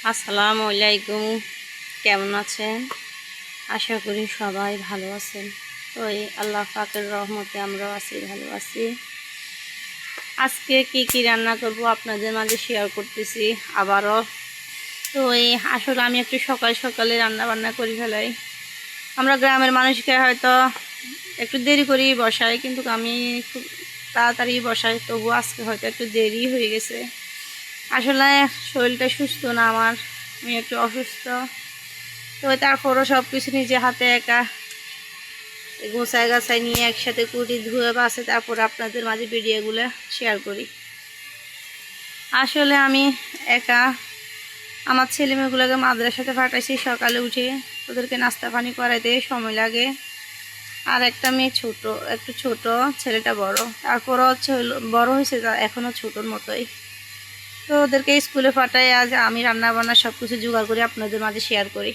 আসসালামু আলাইকুম। কেমন আছেন? আশা করি সবাই ভালো আছেন। তো এই আল্লাহ পাকের রহমতে আমরাও ভালো আছি। আজকে কি রান্না করব আপনাদের মাঝে শেয়ার করতেছি আবারও। তো আসলে আমি একটু সকাল সকালে রান্না বান্না করে ফেলাই। আমরা গ্রামের মানুষকে হয়তো একটু দেরি করেই বসাই, কিন্তু আমি খুব তাড়াতাড়ি বসাই, তবু আজকে হয়তো একটু দেরি হয়ে গেছে। আসলে শরীরটা সুস্থ না আমার, আমি একটু অসুস্থ। তো তারপরও সব কিছু নিজে হাতে একা গোছায় গাছায় নিয়ে একসাথে কুটি ধুয়ে বাসে তারপর আপনাদের মাঝে ভিডিওগুলো শেয়ার করি। আসলে আমি একা আমার ছেলে মেয়েগুলোকে মাদ্রাসাতে পাঠাইছি। সকালে উঠে ওদেরকে নাস্তা পানি করাইতে সময় লাগে। আর একটা মেয়ে একটু ছোট, ছেলেটা বড়, তারপরও বড় হয়েছে, এখনও ছোটোর মতোই। তো ওদেরকে স্কুলে পাঠাই, আজ আমি রান্না বান্না সব কিছু জোগাড় করে আপনাদের মাঝে শেয়ার করি।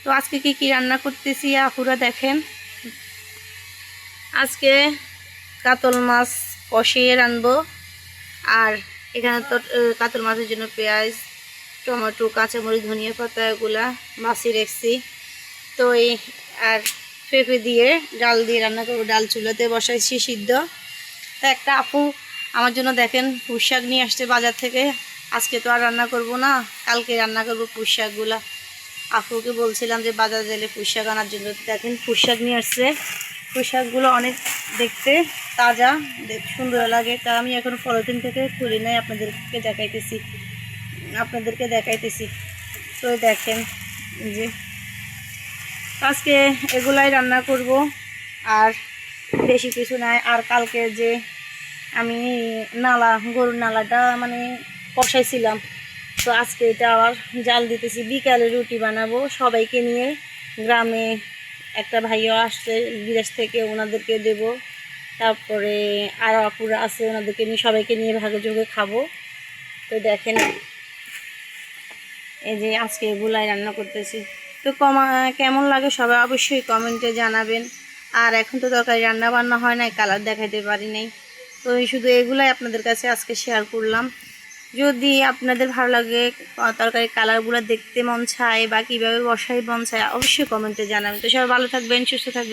তো আজকে কি রান্না করতেছি আপুরা দেখেন। আজকে কাতল মাছ কষিয়ে রানবো। আর এখানে তো কাতল মাছের জন্য পেঁয়াজ, টমেটো, কাঁচামরিচ, ধনিয়া পাতা এগুলা মাছি রেখছি। তো আর পেঁপে দিয়ে ডাল দিয়ে রান্না করবো। ডাল চুলাতে বসাইছি সিদ্ধ। তা একটা আপু আমার জন্য দেখেন পুঁই শাক নিয়ে আসছে বাজার থেকে। আজকে তো আর রান্না করব না, কালকে রান্না করবো পুঁই শাকগুলা। আপুকে বলছিলাম যে বাজার গেলে পুঁই শাক আনার জন্য। দেখেন পুঁই শাক নিয়ে আসছে। পুঁই শাকগুলো অনেক দেখতে তাজা, সুন্দর লাগে। তা আমি এখন পলিথিন থেকে খুলি নাই, আপনাদেরকে দেখাইতেছি। তো দেখেন যে আজকে এগুলাই রান্না করব, আর বেশি কিছু নাই। আর কালকে যে আমি গরুর নালাটা মানে কষাইছিলাম, তো আজকে এটা আবার জাল দিতেছি। বিকালে রুটি বানাবো সবাইকে নিয়ে। গ্রামে একটা ভাইয়া আসছে বিদেশ থেকে, ওনাদেরকে দেব। তারপরে আরও আপুরা আছে, ওনাদেরকে নিয়ে সবাইকে নিয়ে ভাগে যোগে খাবো। তো দেখেন এই যে আজকে এগুলাই রান্না করতেছি। তো কেমন লাগে সবাই অবশ্যই কমেন্টে জানাবেন। আর এখন তো তরকারি রান্না বান্না হয় নাই, কালার দেখাইতে পারি নাই। তো শুধু এগুলাই আপনাদের কাছে আজকে শেয়ার করলাম। যদি আপনাদের ভালো লাগে, তরকারি কালারগুলো দেখতে মন চায় বা কীভাবে বসাই মন চায়, অবশ্যই কমেন্টে জানাবেন। তো সবাই ভালো থাকবেন, সুস্থ থাকবেন।